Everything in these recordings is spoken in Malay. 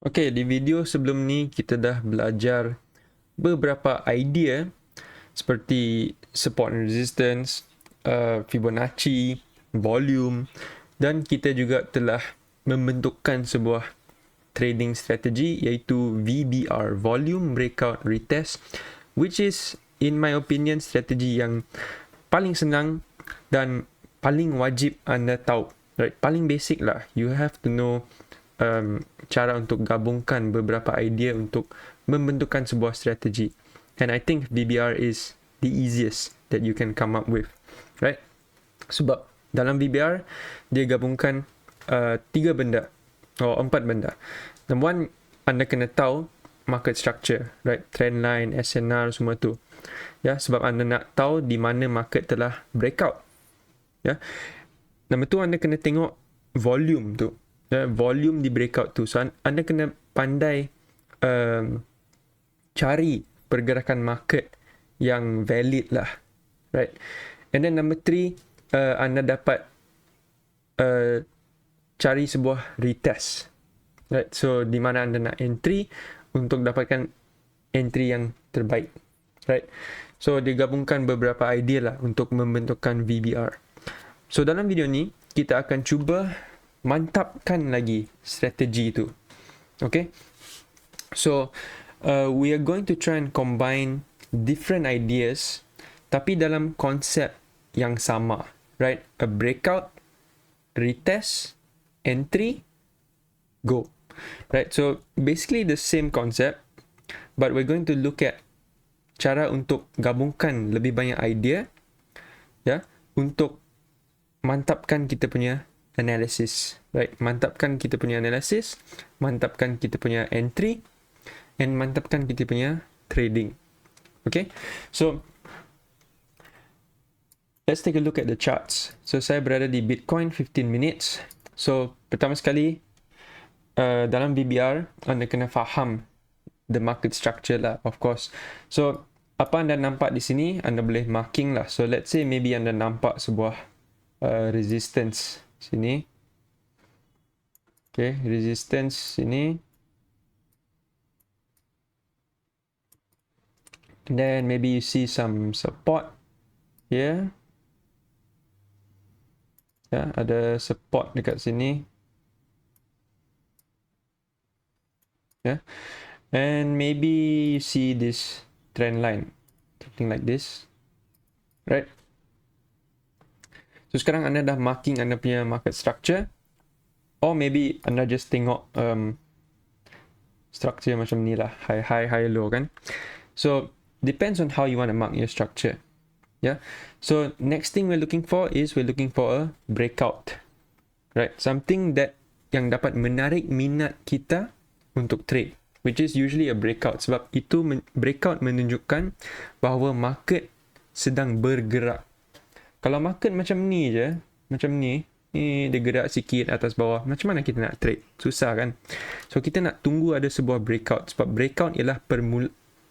Okay, di video sebelum ni kita dah belajar beberapa idea seperti support and resistance, Fibonacci, volume, dan kita juga telah membentukkan sebuah trading strategy iaitu VBR, Volume Breakout Retest, which is in my opinion strategi yang paling senang dan paling wajib anda tahu. Right, paling basic lah. You have to know cara untuk gabungkan beberapa idea untuk membentukkan sebuah strategi. And I think VBR is the easiest that you can come up with, right? Sebab dalam VBR dia gabungkan 3 benda atau 4 benda. Number one, anda kena tahu market structure, right? Trend line, SNR, semua tu. Ya, sebab anda nak tahu di mana market telah breakout. Ya. Number two, anda kena tengok volume tu. Volume di breakout tu. So anda kena pandai cari pergerakan market yang valid lah, right? And then number three, anda dapat cari sebuah retest, right? So di mana anda nak entry untuk dapatkan entry yang terbaik, right? So digabungkan beberapa idea lah untuk membentukkan VBR. So dalam video ni kita akan cuba mantapkan lagi strategi tu. Okay, so we are going to try and combine different ideas tapi dalam konsep yang sama, right? A breakout, retest, entry, go, right? So basically the same concept, but we're going to look at cara untuk gabungkan lebih banyak idea, ya, untuk mantapkan kita punya analysis, right? Mantapkan kita punya analysis, mantapkan kita punya entry, and mantapkan kita punya trading. Okay, so let's take a look at the charts. So saya berada di Bitcoin 15 minutes. So pertama sekali dalam VBR anda kena faham the market structure lah, of course. So apa anda nampak di sini, anda boleh marking lah. So let's say maybe anda nampak sebuah resistance sini. Okay, resistance sini. And then maybe you see some support here. Ya, ada support dekat sini. Yeah. And maybe you see this trend line, something like this, right? So sekarang anda dah marking anda punya market structure, or maybe anda just tengok structure macam ni lah, high low kan. So depends on how you want to mark your structure. Yeah. So next thing we're looking for is we're looking for a breakout, right? Something that yang dapat menarik minat kita untuk trade, which is usually a breakout. Sebab itu breakout menunjukkan bahawa market sedang bergerak. Kalau market macam ni je, macam ni dia gerak sikit atas bawah, macam mana kita nak trade? Susah kan? So kita nak tunggu ada sebuah breakout. Sebab breakout ialah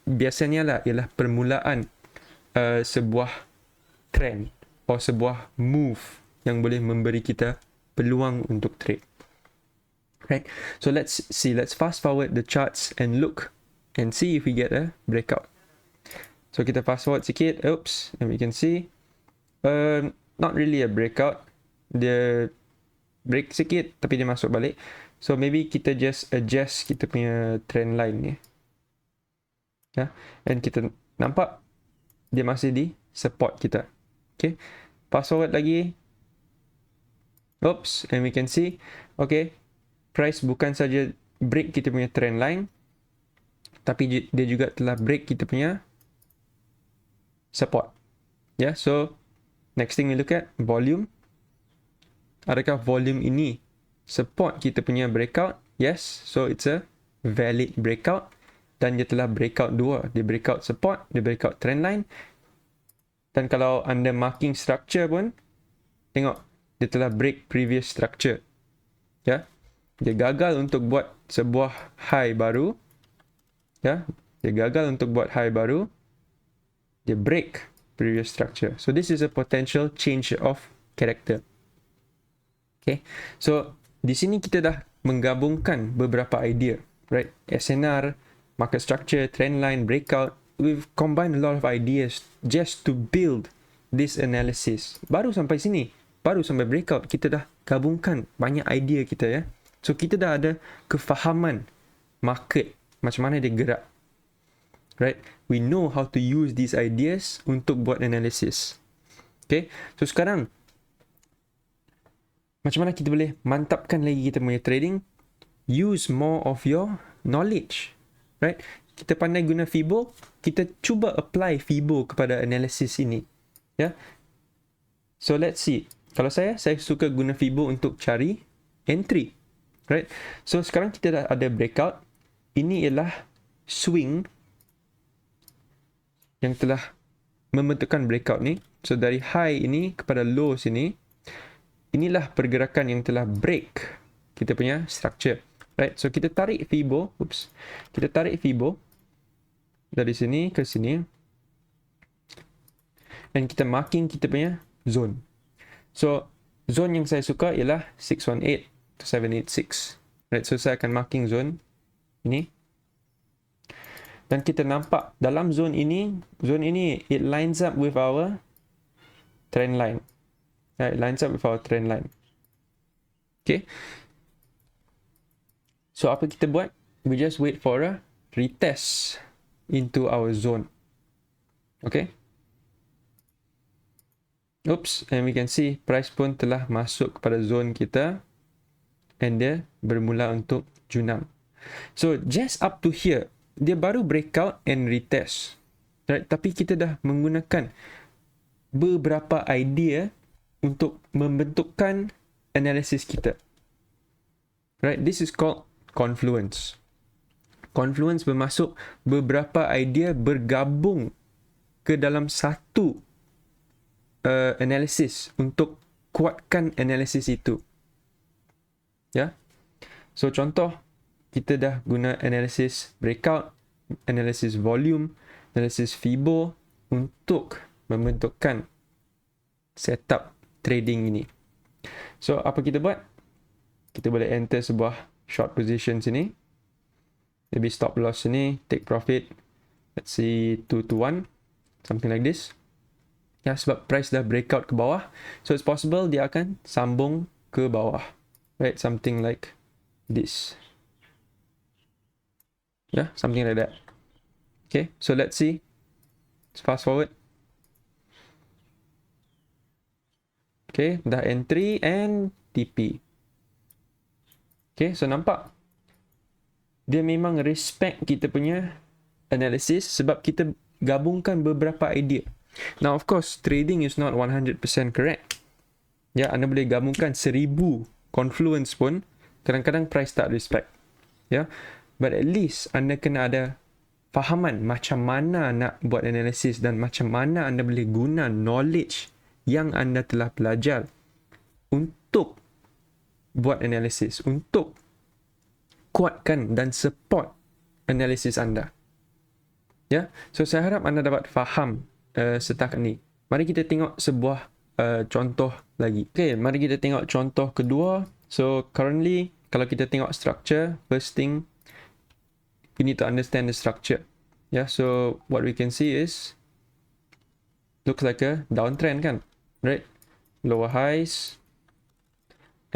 biasanya lah ialah permulaan sebuah trend atau sebuah move yang boleh memberi kita peluang untuk trade. Right, so let's fast forward the charts and look and see if we get a breakout. So kita fast forward sikit, oops, and we can see not really a breakout. Dia break sikit tapi dia masuk balik. So maybe kita just adjust kita punya trend line ni, ya, and kita nampak dia masih di support kita. Okay, fast forward lagi, oops, and we can see, okay, price bukan saja break kita punya trend line, tapi dia juga telah break kita punya support. Yeah, so next thing we look at volume. Adakah volume ini support kita punya breakout? Yes, so it's a valid breakout. Dan dia telah breakout dua. Dia breakout support, dia breakout trend line. Dan kalau anda marking structure pun, tengok, dia telah break previous structure. Ya, dia gagal untuk buat sebuah high baru. Ya, dia gagal untuk buat high baru. Dia break previous structure. So this is a potential change of character. Okay, so di sini kita dah menggabungkan beberapa idea. right? SNR, market structure, trend line, breakout. We've combined a lot of ideas just to build this analysis. Baru sampai sini, baru sampai breakout, kita dah gabungkan banyak idea kita ya. So kita dah ada kefahaman market, macam mana dia gerak. Right? We know how to use these ideas untuk buat analysis. Okay? So sekarang, macam mana kita boleh mantapkan lagi kita punya trading? Use more of your knowledge. Right? Kita pandai guna FIBO, kita cuba apply FIBO kepada analysis ini. Ya. So let's see. Kalau saya suka guna FIBO untuk cari entry. Right? So sekarang kita dah ada breakout. Ini ialah swing yang telah membentukkan breakout ni. So dari high ini kepada low sini, inilah pergerakan yang telah break kita punya structure. Right? So kita tarik FIBO. Kita tarik FIBO dari sini ke sini. Dan kita marking kita punya zone. So zone yang saya suka ialah 618 to 786. Right? So saya akan marking zone ini. Dan kita nampak dalam zone ini it lines up with our trend line. Right? It lines up with our trend line. Okay. So apa kita buat? We just wait for a retest into our zone. Okay. Oops, and we can see price pun telah masuk kepada zone kita and dia bermula untuk junam. So just up to here, dia baru breakout and retest. Right? Tapi kita dah menggunakan beberapa idea untuk membentukkan analisis kita. Right? This is called confluence. Confluence bermaksud beberapa idea bergabung ke dalam satu analisis untuk kuatkan analisis itu. Ya. So contoh, kita dah guna analisis breakout, analisis volume, analisis FIBO untuk membentukkan setup trading ini. So apa kita buat? Kita boleh enter sebuah short position sini. Maybe stop loss sini, take profit. Let's see 2 to 1, something like this. Ya, sebab price dah breakout ke bawah. So it's possible dia akan sambung ke bawah. Right, something like this. Yeah, something like that. Okay, so let's see. Let's fast forward. Okay, dah entry and TP. Okay, so nampak? Dia memang respect kita punya analysis sebab kita gabungkan beberapa idea. Now, of course, trading is not 100% correct. Ya, anda boleh gabungkan 1000 confluence pun, kadang-kadang price tak respect. Ya, but at least anda kena ada fahaman macam mana nak buat analisis dan macam mana anda boleh guna knowledge yang anda telah belajar untuk buat analisis, untuk kuatkan dan support analisis anda. Ya, so saya harap anda dapat faham setakat ni. Mari kita tengok sebuah contoh lagi. Okay, mari kita tengok contoh kedua. So currently, kalau kita tengok structure, first thing, we need to understand the structure. Yeah, so what we can see is, looks like a downtrend kan? Right? Lower highs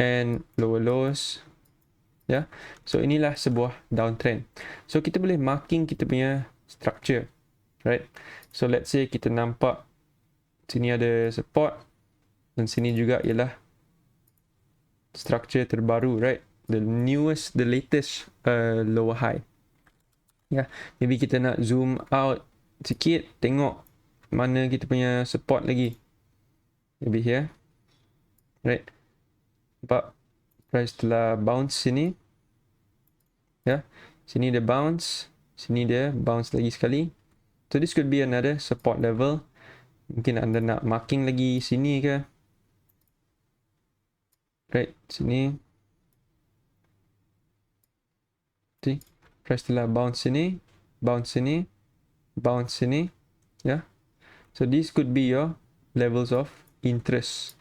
and lower lows. Yeah, so inilah sebuah downtrend. So kita boleh marking kita punya structure. Right? So let's say kita nampak sini ada support dan sini juga ialah structure terbaru, right? The newest, the latest lower high. Yeah, maybe kita nak zoom out sikit, tengok mana kita punya support lagi. Maybe here. Right? Nampak price telah bounce sini. Yeah. Sini dia bounce, sini dia bounce lagi sekali. So this could be another support level. Mungkin anda nak marking lagi sini ke? Right, sini. See, price telah bounce sini, bounce sini, bounce sini. Yeah. So these could be your levels of interest.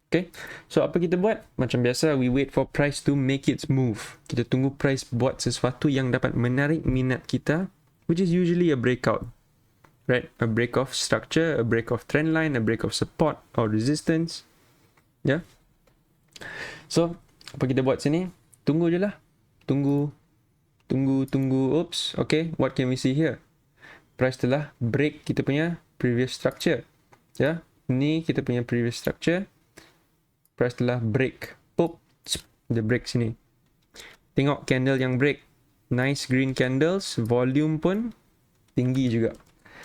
Okay, so apa kita buat? Macam biasa, we wait for price to make its move. Kita tunggu price buat sesuatu yang dapat menarik minat kita, which is usually a breakout, right? A break of structure, a break of trend line, a break of support or resistance. Yeah. So, apa kita buat sini? Tunggu je lah. Tunggu. Oops. Okay, what can we see here? Price telah break kita punya previous structure. Ya, ni kita punya previous structure. Price telah break. Pop, dia break sini. Tengok candle yang break. Nice green candles. Volume pun tinggi juga.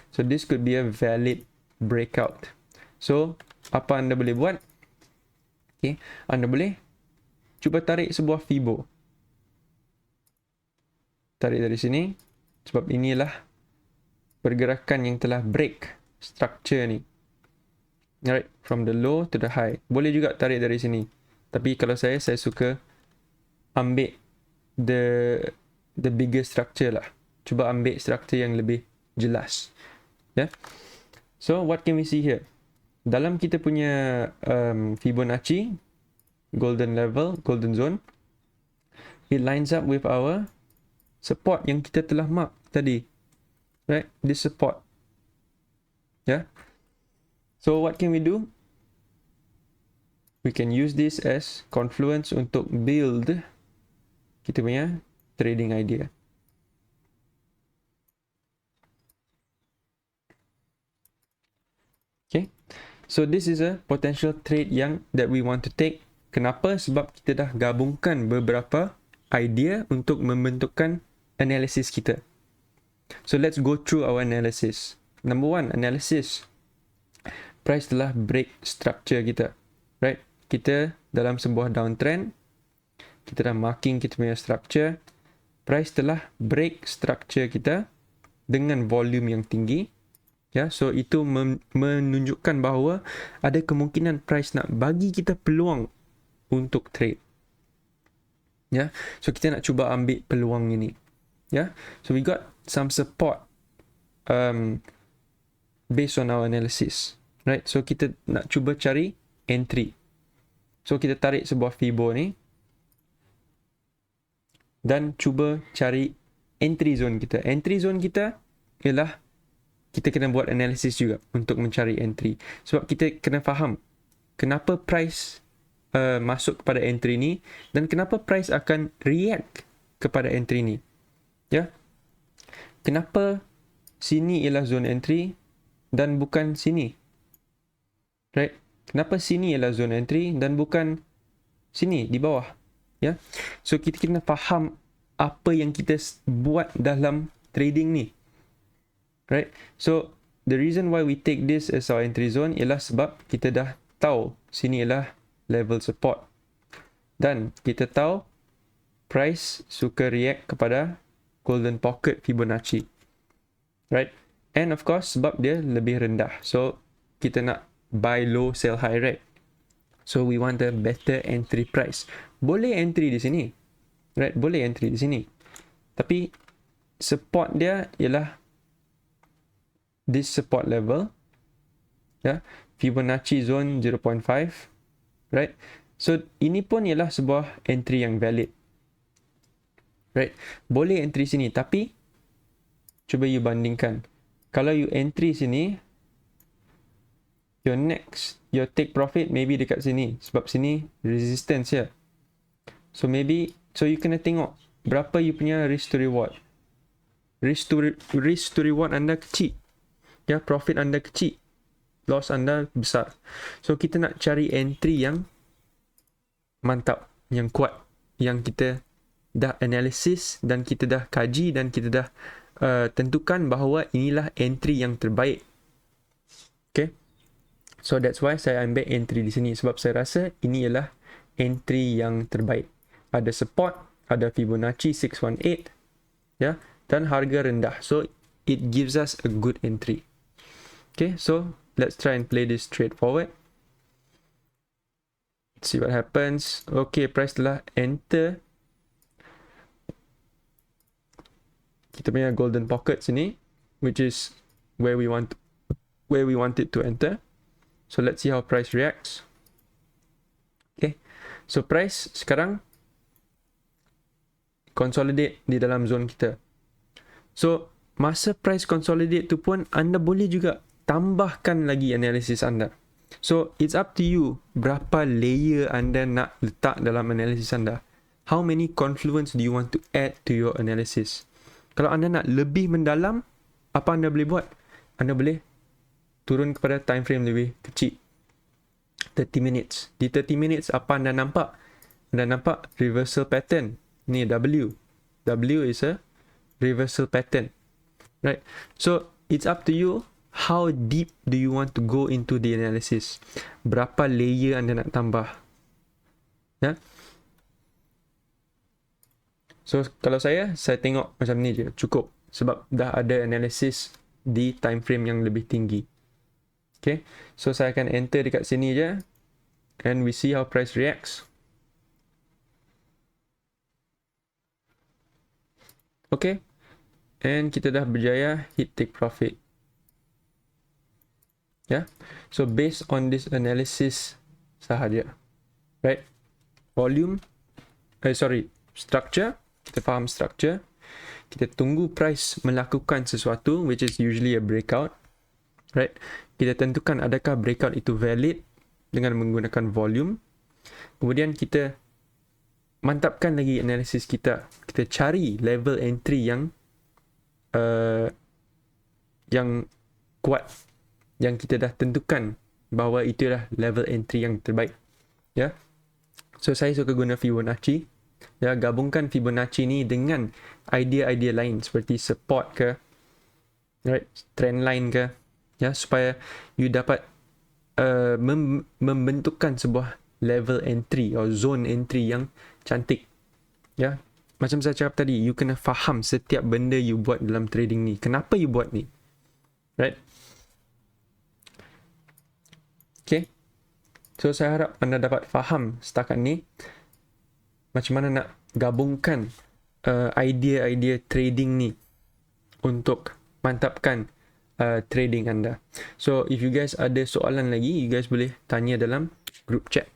So this could be a valid breakout. So apa anda boleh buat? Okay, anda boleh cuba tarik sebuah Fibo. Tarik dari sini. Sebab inilah pergerakan yang telah break structure ni. Alright, from the low to the high. Boleh juga tarik dari sini. Tapi kalau saya suka ambil the bigger structure lah. Cuba ambil structure yang lebih jelas. Yeah. So what can we see here? Dalam kita punya Fibonacci golden level, golden zone, it lines up with our support yang kita telah mark tadi. Right? This support. Yeah. So what can we do? We can use this as confluence untuk build kita punya trading idea. Okay. So this is a potential trade that we want to take. Kenapa? Sebab kita dah gabungkan beberapa idea untuk membentukkan analisis kita. So let's go through our analysis. Number one, analysis. Price telah break structure kita. Right? Kita dalam sebuah downtrend. Kita dah marking kita punya structure. Price telah break structure kita dengan volume yang tinggi. Ya, so itu menunjukkan bahawa ada kemungkinan price nak bagi kita peluang untuk trade. Ya, so kita nak cuba ambil peluang ini. Ya, so we got some support based on our analysis. Right, so kita nak cuba cari entry. So kita tarik sebuah Fibo ni dan cuba cari entry zone kita. Entry zone kita ialah kita kena buat analisis juga untuk mencari entry. Sebab kita kena faham kenapa price masuk kepada entry ni dan kenapa price akan react kepada entry ni. Ya. Kenapa sini ialah zone entry dan bukan sini? Right? Kenapa sini ialah zone entry dan bukan sini di bawah? Ya. So kita kena faham apa yang kita buat dalam trading ni. Right? So the reason why we take this as our entry zone ialah sebab kita dah tahu sini ialah level support. Dan kita tahu price suka react kepada golden pocket Fibonacci. Right? And of course sebab dia lebih rendah. So kita nak buy low, sell high, right? So we want a better entry price. Boleh entry di sini. Right? Boleh entry di sini. Tapi support dia ialah this support level. Ya. Fibonacci zone 0.5. Right? So ini pun ialah sebuah entry yang valid. Right? Boleh entry sini. Tapi cuba you bandingkan. Kalau you entry sini, your take profit maybe dekat sini. Sebab sini resistance ya. So maybe, so you kena tengok berapa you punya risk to reward. Risk to reward anda kecil. Ya, profit anda kecil. Loss anda besar. So kita nak cari entry yang mantap, yang kuat. Yang kita dah analisis dan kita dah kaji dan kita dah tentukan bahawa inilah entry yang terbaik. Okay. So that's why saya ambil entry di sini. Sebab saya rasa ini ialah entry yang terbaik. Ada support, ada Fibonacci 618, ya, dan harga rendah. So it gives us a good entry. Okay, so let's try and play this trade forward. Let's see what happens. Okay, price telah enter kita punya golden pocket sini, which is where we want it to enter. So let's see how price reacts. So price sekarang consolidate di dalam zone kita. So masa price consolidate tu pun anda boleh juga tambahkan lagi analisis anda. So it's up to you berapa layer anda nak letak dalam analisis anda. How many confluence do you want to add to your analysis? Kalau anda nak lebih mendalam, apa anda boleh buat? Anda boleh turun kepada time frame lebih kecil. 30 minutes. Di 30 minutes, apa anda nampak? Anda nampak reversal pattern. Ni W. W is a reversal pattern. Right? So, it's up to you. How deep do you want to go into the analysis? Berapa layer anda nak tambah? Ya? So, kalau saya tengok macam ni je. Cukup. Sebab dah ada analysis di time frame yang lebih tinggi. Okay. So, saya akan enter dekat sini je. And we see how price reacts. Okay. And kita dah berjaya hit take profit. Yeah. So, based on this analysis sahaja. Right. Volume. Structure. Kita faham structure. Kita tunggu price melakukan sesuatu, which is usually a breakout. Right. Kita tentukan adakah breakout itu valid dengan menggunakan volume. Kemudian kita mantapkan lagi analisis kita. Kita cari level entry yang kuat, yang kita dah tentukan bahawa itulah level entry yang terbaik. Ya. So saya suka guna Fibonacci. Ya, gabungkan Fibonacci ni dengan idea-idea lain seperti support ke, right, trend line ke, ya, supaya you dapat membentukkan sebuah level entry atau zone entry yang cantik. Ya, macam saya cakap tadi, you kena faham setiap benda you buat dalam trading ni. Kenapa you buat ni? Right? Okay. So saya harap anda dapat faham setakat ni macam mana nak gabungkan idea-idea trading ni untuk mantapkan trading anda. So if you guys ada soalan lagi, you guys boleh tanya dalam group chat.